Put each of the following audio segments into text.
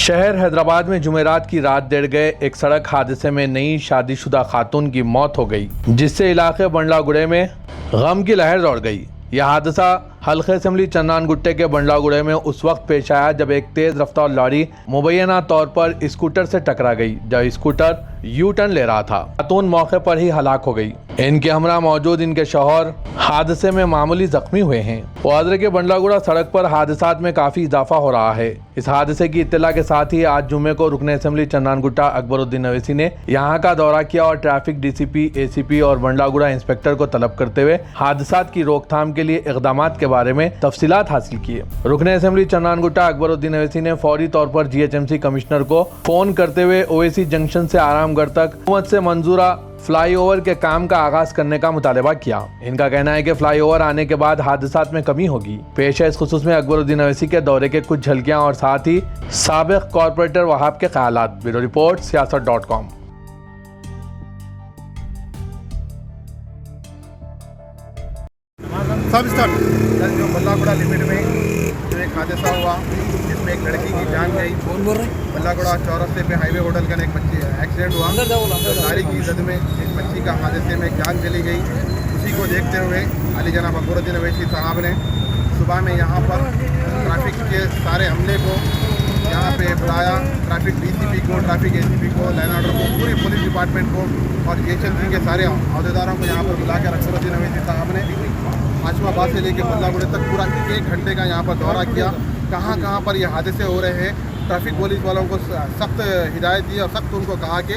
शहर हैदराबाद में जुमेरात की रात डेढ़ गए एक सड़क हादसे में नई शादीशुदा खातून की मौत हो गई, जिससे इलाके बंडलागुड़े में गम की लहर दौड़ गई। यह हादसा हल्के असेंबली चन्नानगुट्टे के बंडलागुड़े में उस वक्त पेश आया जब एक तेज रफ्तार लॉरी मुबैना तौर पर स्कूटर से टकरा गई, जब स्कूटर यू टर्न ले रहा था। खातून मौके पर ही हलाक हो गई। इनके हमरा मौजूद इनके शौहर हादसे में मामूली जख्मी हुए हैं। वादरे के बंडलागुड़ा सड़क पर हादसात में काफी इजाफा हो रहा है। इस हादसे की इत्तला के साथ ही आज जुम्मे को रुकन असेंबली चन्नानगुट्टा अकबरुद्दीन अवैसी ने यहाँ का दौरा किया और ट्रैफिक डीसीपी, एसीपी और बंडलागुड़ा इंस्पेक्टर को तलब करते हुए हादसात की रोकथाम के लिए इकदाम के बारे में तफसीलात हासिल किए। रुकन असेंबली चन्नानगुट्टा अकबरुद्दीन अवैसी ने फौरी तौर पर जीएचएमसी कमिश्नर को फोन करते हुए ओवैसी जंक्शन से आरामगढ़ तक हुकूमत से मंजूरा फ्लाईओवर के काम का आगाज करने का मुतालबा किया। इनका कहना है कि फ्लाईओवर आने के बाद हादसात में कमी होगी। पेश है इस खुसूस में अकबरुद्दीन अवैसी के दौरे के कुछ झलकियां और साथ ही साबिक कॉर्पोरेटर वहाब के ख्यालात। ब्यूरो रिपोर्ट सियासत.com। सब स्टार्ट कल जो बल्लागुड़ा लिमिट में जो एक हादसा हुआ जिसमें एक लड़की की जान गई। बल्लागुड़ा चौरस्ते पे हाईवे होटल का एक बच्ची एक्सीडेंट हुआ। गाड़ी की जद में एक बच्ची का हादसे में जान चली गई। उसी को देखते हुए अली जनाब अकबरुद्दीन अवैसी साहब ने सुबह में यहाँ पर ट्रैफिक के सारे अमले को यहाँ पे बुलाया। ट्रैफिक डीसीपी को, ट्रैफिक एसीपी को, लाइन ऑर्डर को, पूरी पुलिस डिपार्टमेंट को और जीएचएमसी के सारे अहदेदारों को यहाँ पर बुलाकर अकबरुद्दीन अवैसी साहब ने हाशमाबाद से लेकर बल्लागुड़े तक पूरा 1 घंटे का यहाँ पर दौरा किया। कहाँ पर ये हादसे हो रहे हैं, ट्रैफिक पुलिस वालों को सख्त हिदायत दी और सख्त उनको कहा कि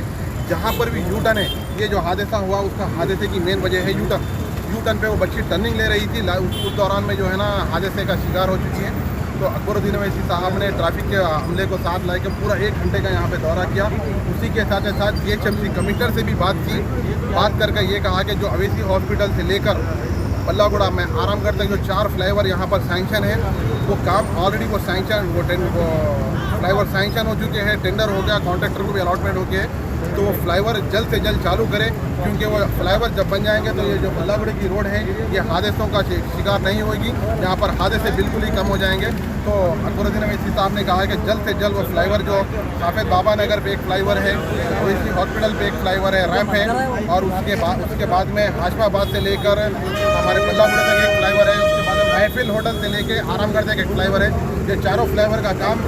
जहाँ पर भी यू टर्न है, ये जो हादसा हुआ उसका हादसे की मेन वजह है यू टर्न पे वो बच्ची टर्निंग ले रही थी। उस दौरान में जो है ना हादसे का शिकार हो चुकी है। तो अकबरुद्दीन अवैसी साहब ने ट्रैफिक के हमले को साथ लाकर पूरा 1 घंटे का यहाँ पे दौरा किया। उसी के साथ साथ जीएचएमसी कमिश्नर से भी बात करके ये कहा कि जो अवैसी हॉस्पिटल से लेकर बल्लागुड़ा में आरामगढ़ तक जो 4 फ्लाईओवर यहाँ पर सैंक्शन है, वो काम ऑलरेडी वो फ्लाईओवर सैंक्शन हो चुके हैं, टेंडर हो गया, कॉन्ट्रैक्टर को भी अलॉटमेंट हो गया। तो वो फ्लाईओवर जल्द से जल्द चालू करें, क्योंकि वो फ्लाईओवर जब बन जाएंगे तो ये जो बल्लागुड़े की रोड है ये हादसों का शिकार नहीं होगी। यहाँ पर हादसे बिल्कुल ही कम हो जाएंगे। तो अकबरुद्दीन अवैसी साहब ने कहा है कि जल्द से जल्द वो फ्लाईओवर जो साफेद बाबा नगर पे एक फ्लाईओवर है, ओवैसी हॉस्पिटल पे एक फ्लाईओवर है, रैम्प है, और उसके बाद में हाशमाबाद से लेकर हमारे बल्लागुड़े तक एक फ्लाईओवर है, उसके बाद महफिल होटल से लेके आरामगढ़ तक एक फ्लाईओवर है। ये चारों फ्लाईओवर का काम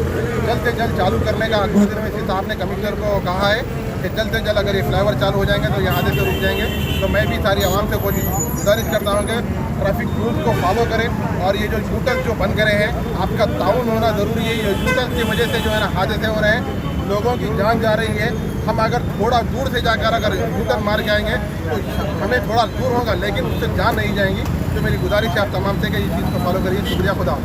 जल्द से जल्द चालू करने का अकबरुद्दीन अवैसी साहब ने कमिश्नर को कहा है कि जल्द से जल्द अगर ये फ्लाईओवर चालू हो जाएंगे तो यहाँ से रुक जाएंगे। तो मैं भी सारी आवाम से गुजारिश करता हूँ कि ट्रैफिक रूल्स को फॉलो करें और ये जो यूटर्न जो बन करे हैं, आपका ताउन होना ज़रूरी है। ये यूटर्न की वजह से जो है ना हादसे हो रहे हैं, लोगों की जान जा रही है। हम अगर थोड़ा दूर से जाकर अगर यूटर्न मार के आएंगे तो हमें थोड़ा दूर होगा, लेकिन उससे जान नहीं जाएंगी। तो मेरी गुजारिश है आप तमाम से कि इस चीज़ को फॉलो करिए। शुक्रिया, खुदा।